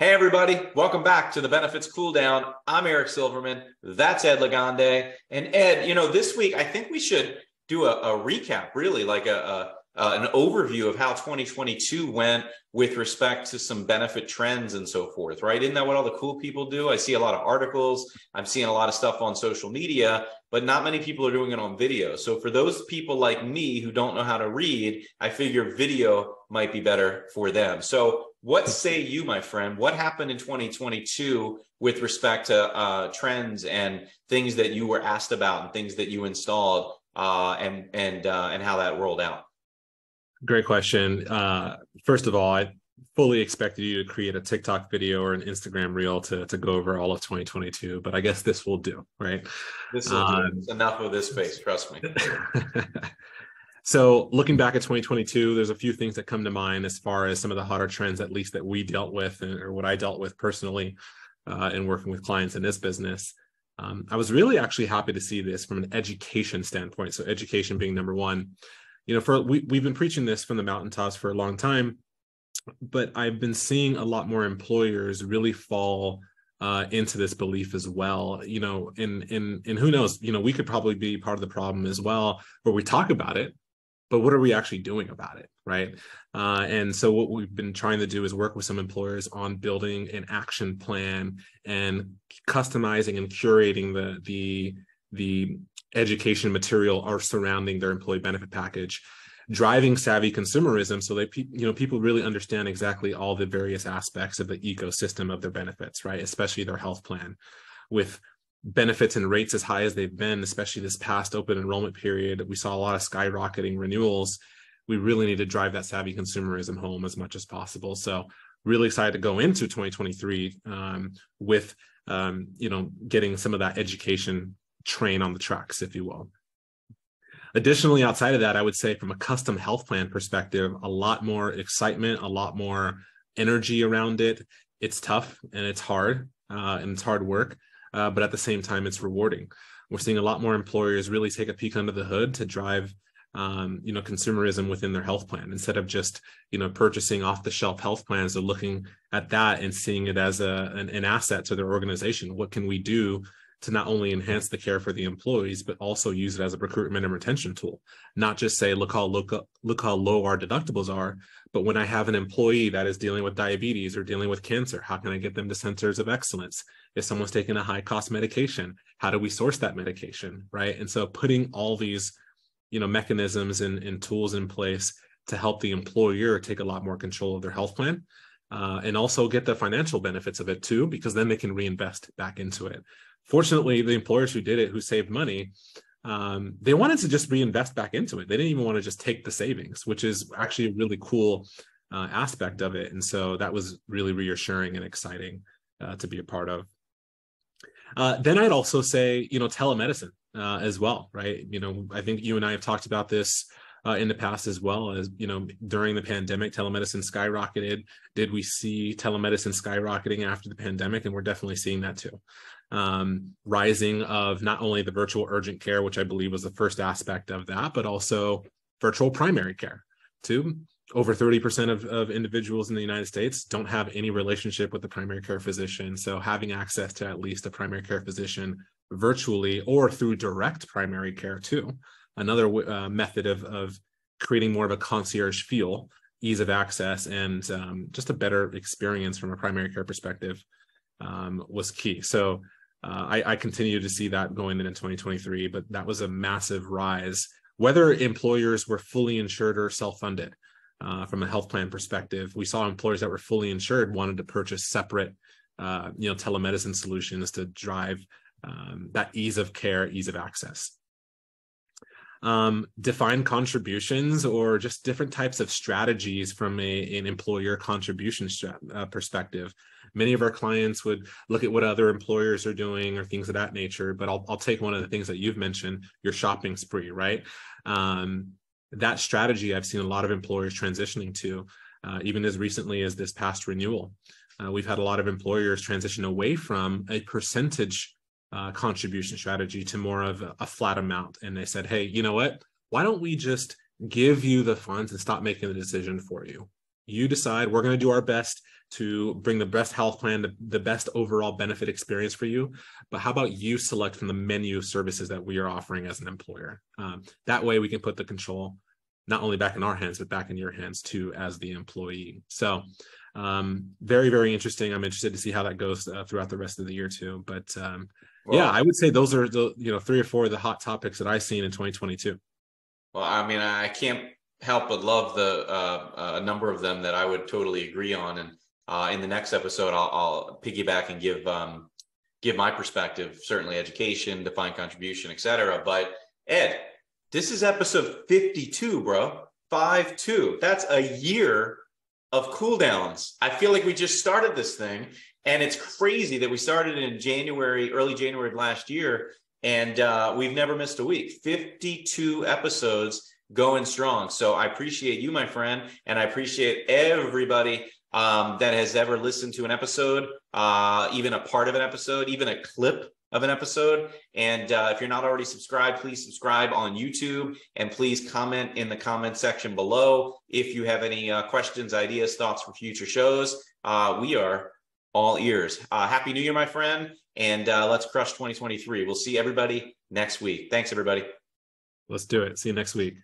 Hey everybody, welcome back to the Benefits Cooldown. I'm Eric Silverman. That's Ed Legande. And Ed, this week I think we should do a recap, really, like an overview of how 2022 went with respect to some benefit trends and so forth, right? Isn't that what all the cool people do? I see a lot of articles. I'm seeing a lot of stuff on social media, but not many people are doing it on video. So for those people like me who don't know how to read, I figure video might be better for them. So what say you, my friend? What happened in 2022 with respect to trends and things that you were asked about and things that you installed and how that rolled out? Great question. First of all, I fully expected you to create a TikTok video or an Instagram reel to go over all of 2022, but I guess this will do, right? This will do. It's enough of this space, trust me. So looking back at 2022, there's a few things that come to mind as far as some of the hotter trends, at least that we dealt with, or what I dealt with personally in working with clients in this business. I was really actually happy to see this from an education standpoint. So education being number one. We've been preaching this from the mountaintops for a long time, but I've been seeing a lot more employers really fall into this belief as well. And who knows, we could probably be part of the problem as well, where we talk about it, but what are we actually doing about it, right? And so what we've been trying to do is work with some employers on building an action plan and customizing and curating the education material are surrounding their employee benefit package, driving savvy consumerism so that people really understand exactly all the various aspects of the ecosystem of their benefits, right? Especially their health plan. With benefits and rates as high as they've been, especially this past open enrollment period, we saw a lot of skyrocketing renewals. We really need to drive that savvy consumerism home as much as possible. So really excited to go into 2023 with getting some of that education train on the tracks, if you will. Additionally, outside of that, I would say from a custom health plan perspective, a lot more excitement, a lot more energy around it. It's tough and it's hard and it's hard work, but at the same time, it's rewarding. We're seeing a lot more employers really take a peek under the hood to drive consumerism within their health plan instead of just purchasing off the shelf health plans. They're looking at that and seeing it as an asset to their organization. What can we do to not only enhance the care for the employees, but also use it as a recruitment and retention tool? Not just say, look how low our deductibles are, but when I have an employee that is dealing with diabetes or dealing with cancer, how can I get them to centers of excellence? If someone's taking a high cost medication, how do we source that medication, right? And so putting all these, mechanisms and tools in place to help the employer take a lot more control of their health plan and also get the financial benefits of it too, because then they can reinvest back into it. Fortunately, the employers who did it, who saved money, they wanted to just reinvest back into it. They didn't even want to just take the savings, which is actually a really cool aspect of it. And so that was really reassuring and exciting to be a part of. Then I'd also say, telemedicine as well, right? I think you and I have talked about this in the past as well. As during the pandemic, telemedicine skyrocketed. Did we see telemedicine skyrocketing after the pandemic? And we're definitely seeing that too. Rising of not only the virtual urgent care, which I believe was the first aspect of that, but also virtual primary care too. Over 30% of individuals in the United States don't have any relationship with the primary care physician. So having access to at least a primary care physician virtually or through direct primary care too, another method of creating more of a concierge feel, ease of access, and just a better experience from a primary care perspective was key. So I continue to see that going into 2023, but that was a massive rise, whether employers were fully insured or self-funded. From a health plan perspective, we saw employers that were fully insured wanted to purchase separate, telemedicine solutions to drive that ease of care, ease of access. Defined contributions or just different types of strategies from an employer contribution perspective. Many of our clients would look at what other employers are doing or things of that nature, but I'll take one of the things that you've mentioned, your shopping spree, right? That strategy I've seen a lot of employers transitioning to, even as recently as this past renewal. We've had a lot of employers transition away from a percentage contribution strategy to more of a flat amount. And they said, hey, you know what? Why don't we just give you the funds and stop making the decision for you? You decide. We're going to do our best to bring the best health plan, the best overall benefit experience for you. But how about you select from the menu of services that we are offering as an employer? That way we can put the control not only back in our hands, but back in your hands too, as the employee. So very, very interesting. I'm interested to see how that goes throughout the rest of the year too. But yeah, I would say those are the 3 or 4 of the hot topics that I've seen in 2022. Well, I mean, I can't help but love the a number of them that I would totally agree on. And in the next episode, I'll piggyback and give my perspective. Certainly, education, defined contribution, etc. But Ed, this is episode 52, bro. 52. That's a year of cooldowns. I feel like we just started this thing, and it's crazy that we started in January, early January of last year, and we've never missed a week. 52 episodes going strong. So I appreciate you, my friend, and I appreciate everybody that has ever listened to an episode, even a part of an episode, even a clip of an episode. And if you're not already subscribed, please subscribe on YouTube, and please comment in the comment section below if you have any questions, ideas, thoughts for future shows. We are all ears. Happy New Year, my friend, and let's crush 2023. We'll see everybody next week. Thanks, everybody. Let's do it. See you next week.